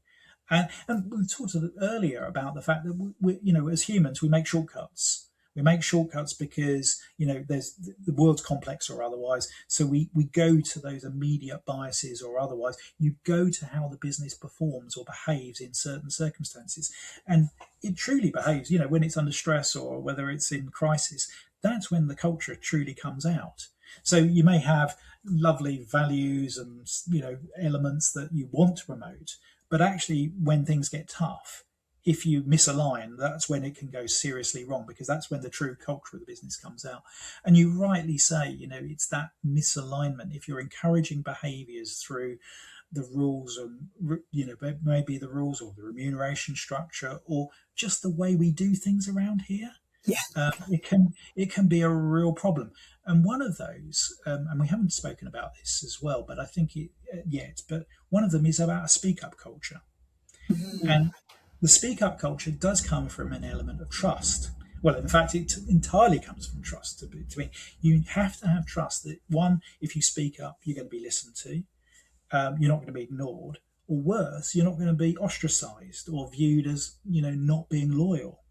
And we talked earlier about the fact that as humans we make shortcuts. We make shortcuts because there's the world's complex or otherwise. So we go to those immediate biases or otherwise. You go to how the business performs or behaves in certain circumstances, and it truly behaves. When it's under stress or whether it's in crisis, that's when the culture truly comes out. So you may have lovely values and elements that you want to promote, but actually when things get tough, if you misalign, that's when it can go seriously wrong, because that's when the true culture of the business comes out. And you rightly say, it's that misalignment. If you're encouraging behaviors through the rules and maybe the rules or the remuneration structure or just the way we do things around here, yeah. it can be a real problem. And one of those, and we haven't spoken about this as well, but I think it yet. But one of them is about a speak up culture, Mm, and the speak up culture does come from an element of trust. Well, in fact, it entirely comes from trust. To me, you have to have trust that one, if you speak up, you're going to be listened to. You're not going to be ignored, or worse, you're not going to be ostracized or viewed as not being loyal.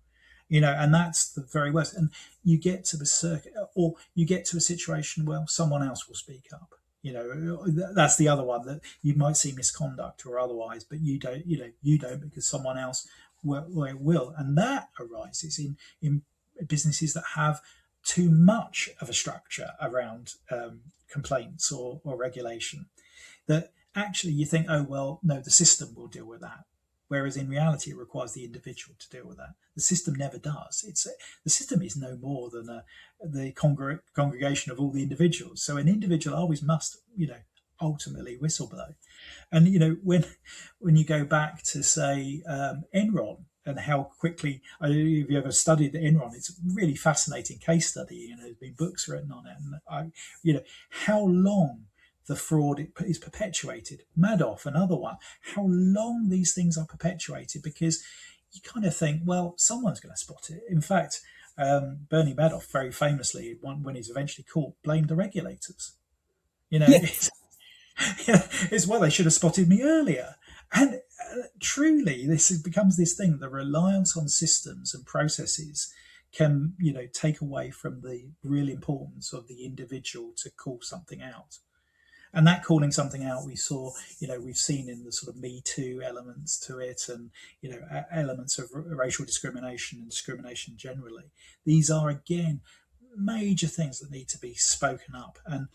And that's the very worst. And you get to the circuit, or you get to a situation where someone else will speak up. That's the other one, that you might see misconduct or otherwise, but you don't because someone else will. And that arises in businesses that have too much of a structure around complaints or regulation, that actually you think, oh, well, no, the system will deal with that. Whereas in reality, it requires the individual to deal with that. The system never does. The system is no more than the congregation of all the individuals. So an individual always must, ultimately whistleblow. And when you go back to say Enron and how quickly, I don't know if you ever studied Enron, it's a really fascinating case study. There's been books written on it, and how long the fraud is perpetuated. Madoff, another one. How long these things are perpetuated, because you kind of think, well, someone's going to spot it. In fact, Bernie Madoff very famously, when he's eventually caught, blamed the regulators. yes. It's well, they should have spotted me earlier. And truly, becomes this thing. The reliance on systems and processes can, take away from the real importance of the individual to call something out. And that calling something out, we've seen in the sort of Me Too elements to it, and elements of racial discrimination and discrimination generally. These are again major things that need to be spoken up, and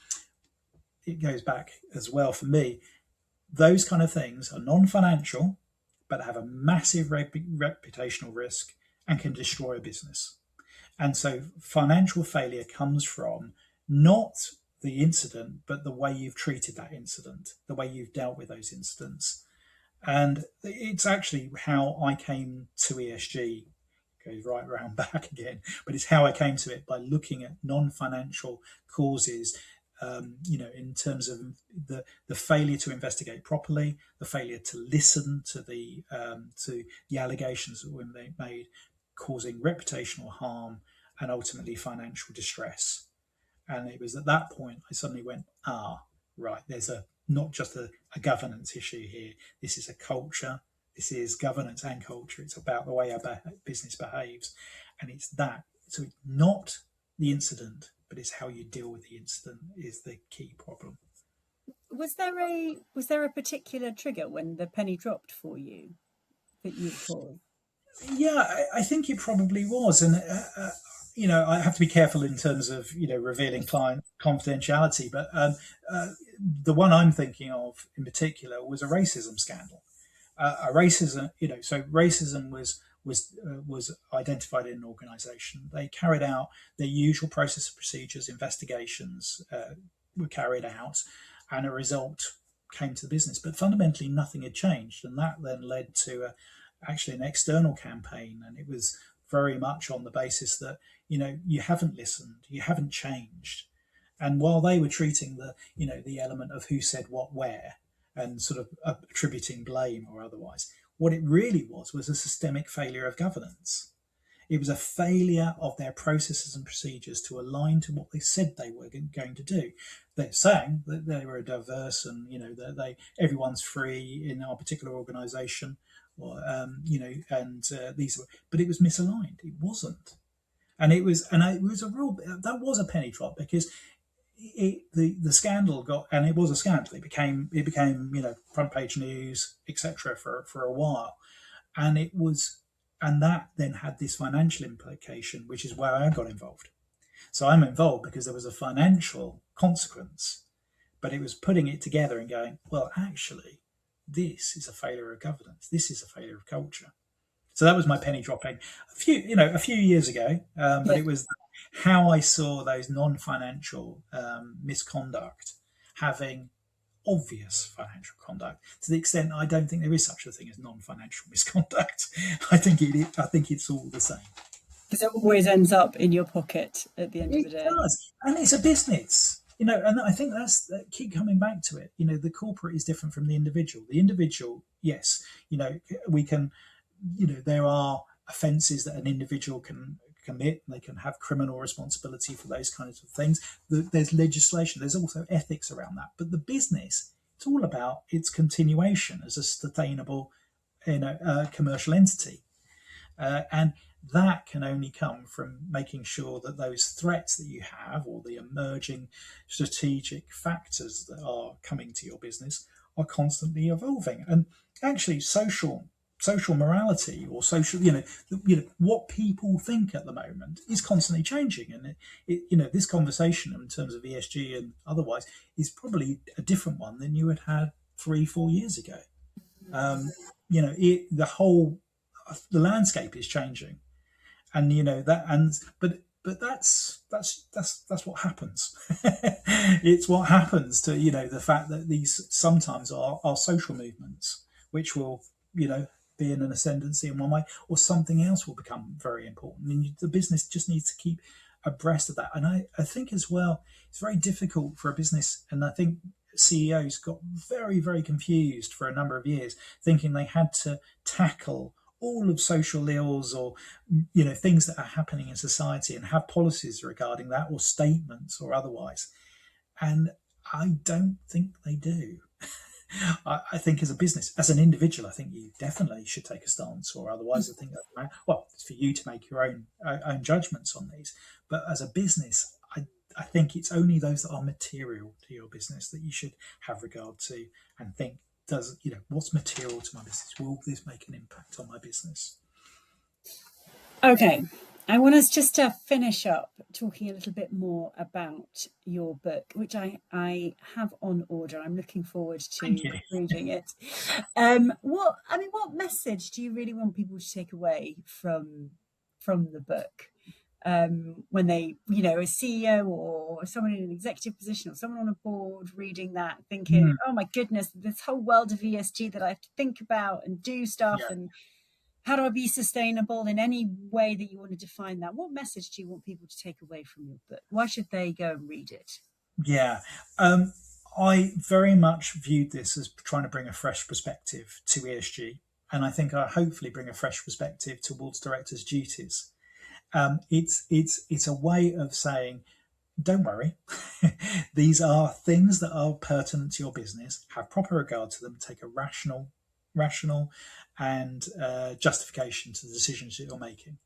it goes back as well for me. Those kind of things are non-financial, but have a massive reputational risk and can destroy a business. And so financial failure comes from not the incident, but the way you've treated that incident, the way you've dealt with those incidents. And it's actually how I came to ESG, goes right around back again, but it's how I came to it by looking at non financial causes in terms of the failure to investigate properly, the failure to listen to the allegations that were made, causing reputational harm and ultimately financial distress. And it was at that point I suddenly went, right, there's not just a governance issue here. This is a culture. This is governance and culture. It's about the way our business behaves, and it's that. So it's not the incident, but it's how you deal with the incident is the key problem. Was there a particular trigger when the penny dropped for you that you recall? Yeah, I think it probably was, and I have to be careful in terms of revealing client confidentiality. But the one I'm thinking of in particular was a racism scandal. So racism was identified in an organisation. They carried out their usual process of procedures, investigations were carried out, and a result came to the business. But fundamentally, nothing had changed, and that then led to actually an external campaign, and it was very much on the basis that you haven't listened, you haven't changed. And while they were treating the element of who said what where and sort of attributing blame or otherwise, what it really was a systemic failure of governance. It was a failure of their processes and procedures to align to what they said they were going to do. They're saying that they were diverse and that everyone's free in our particular organisation, or these were, but it was misaligned. It wasn't, and it was a real, that was a penny drop, because the scandal got, and it was a scandal. It became front page news, etc. for a while, and that then had this financial implication, which is where I got involved. So I'm involved because there was a financial consequence, but it was putting it together and going, well, actually, this is a failure of governance. This is a failure of culture. So that was my penny dropping a few years ago. But it was how I saw those non-financial misconduct having obvious financial conduct, to the extent I don't think there is such a thing as non-financial misconduct. I think it's all the same. Because it always ends up in your pocket at the end of the day. It does, and it's a business. And I think that's keep coming back to it. The corporate is different from the individual. The individual, yes, we can, there are offences that an individual can commit. They can have criminal responsibility for those kinds of things. There's legislation. There's also ethics around that. But the business, it's all about its continuation as a sustainable, commercial entity, and that can only come from making sure that those threats that you have, or the emerging strategic factors that are coming to your business, are constantly evolving. And actually, social morality, or social, what people think at the moment is constantly changing. And this conversation in terms of ESG and otherwise is probably a different one than you had 3-4 years ago. The landscape is changing. And but that's what happens. It's what happens to the fact that these sometimes are social movements, which will be in an ascendancy in one way, or something else will become very important, and the business just needs to keep abreast of that. And I think as well, it's very difficult for a business, and I think CEOs got very, very confused for a number of years, thinking they had to tackle all of social ills, or things that are happening in society, and have policies regarding that, or statements or otherwise. And I don't think they do. I think as a business, as an individual, I think you definitely should take a stance, or otherwise I think it's for you to make your own judgments on these. But as a business, I think it's only those that are material to your business that you should have regard to, and think, what's material to my business? Will this make an impact on my business? Okay, I want us just to finish up talking a little bit more about your book, which I have on order. I'm looking forward to reading it. What message do you really want people to take away from the book? When they, a CEO or someone in an executive position, or someone on a board reading that, thinking, oh my goodness, this whole world of ESG that I have to think about and do stuff, and how do I be sustainable in any way that you want to define that? What message do you want people to take away from your book? Why should they go and read it? Yeah. I very much viewed this as trying to bring a fresh perspective to ESG. And I think I hopefully bring a fresh perspective towards directors' duties. It's a way of saying, don't worry, these are things that are pertinent to your business. Have proper regard to them. Take a rational, and justification to the decisions that you're making,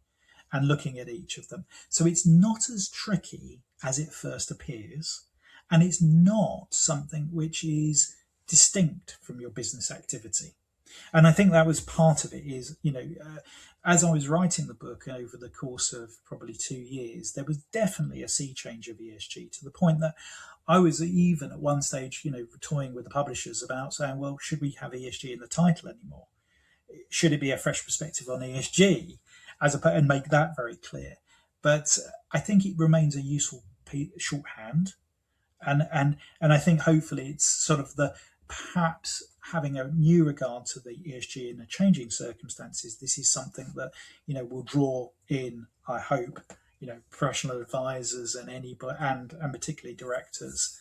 and looking at each of them. So it's not as tricky as it first appears, and it's not something which is distinct from your business activity. And I think that was part of it. Is as I was writing the book over the course of probably 2 years, there was definitely a sea change of ESG to the point that I was even at one stage, toying with the publishers about saying, well, should we have ESG in the title anymore? Should it be a fresh perspective on ESG, and make that very clear? But I think it remains a useful shorthand, and I think hopefully it's sort of the perhaps having a new regard to the ESG in the changing circumstances. This is something that will draw in, I hope, professional advisors and and particularly directors,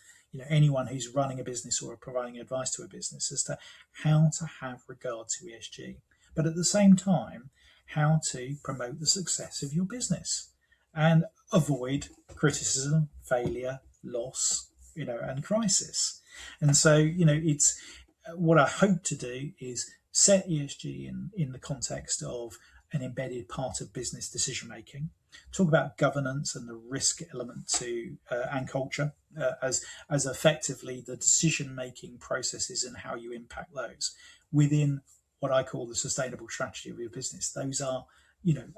anyone who's running a business or providing advice to a business as to how to have regard to ESG, but at the same time how to promote the success of your business and avoid criticism, failure, loss, and crisis. And so, it's what I hope to do is set ESG in the context of an embedded part of business decision making. Talk about governance and the risk element to and culture as effectively the decision making processes and how you impact those within what I call the sustainable strategy of your business. Those are,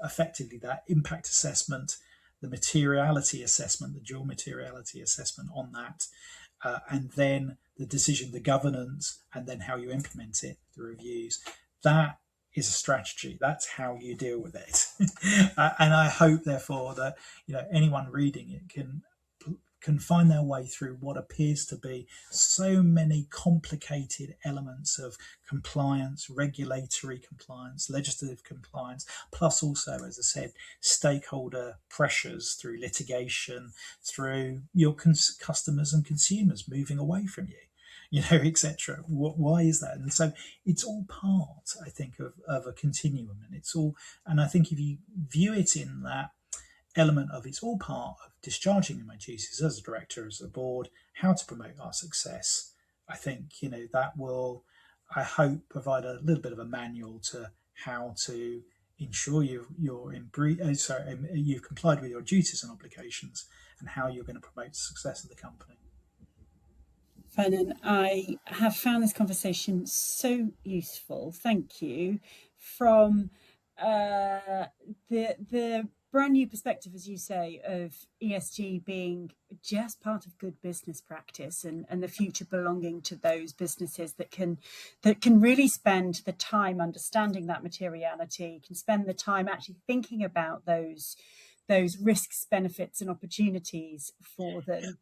effectively that impact assessment, the materiality assessment, the dual materiality assessment on that, and then the decision, the governance, and then how you implement it, the reviews. That is a strategy. That's how you deal with it. And I hope, therefore, that anyone reading it can find their way through what appears to be so many complicated elements of compliance, regulatory compliance, legislative compliance, plus also, as I said, stakeholder pressures through litigation, through your customers and consumers moving away from you, etc. Why is that? And so it's all part, I think, of a continuum, and I think if you view it in that element of it's all part of discharging my duties as a director, as a board, how to promote our success. I think that will, I hope, provide a little bit of a manual to how to ensure you've complied with your duties and obligations, and how you're going to promote the success of the company. Vernon, I have found this conversation so useful. Thank you. From the brand new perspective, as you say, of ESG being just part of good business practice, and the future belonging to those businesses that can really spend the time understanding that materiality, can spend the time actually thinking about those risks, benefits, and opportunities for them.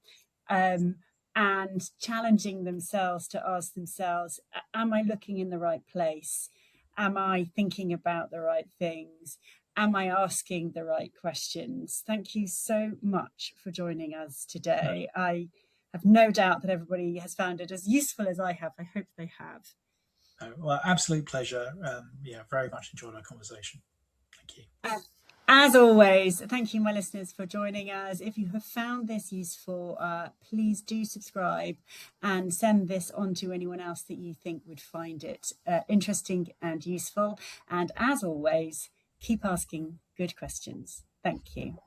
And challenging themselves to ask themselves, am I looking in the right place? Am I thinking about the right things? Am I asking the right questions? Thank you so much for joining us today. I have no doubt that everybody has found it as useful as I have. I hope they have. Well, absolute pleasure. Very much enjoyed our conversation. Thank you. As always, thank you, my listeners, for joining us. If you have found this useful, please do subscribe and send this on to anyone else that you think would find it interesting and useful. And as always, keep asking good questions. Thank you.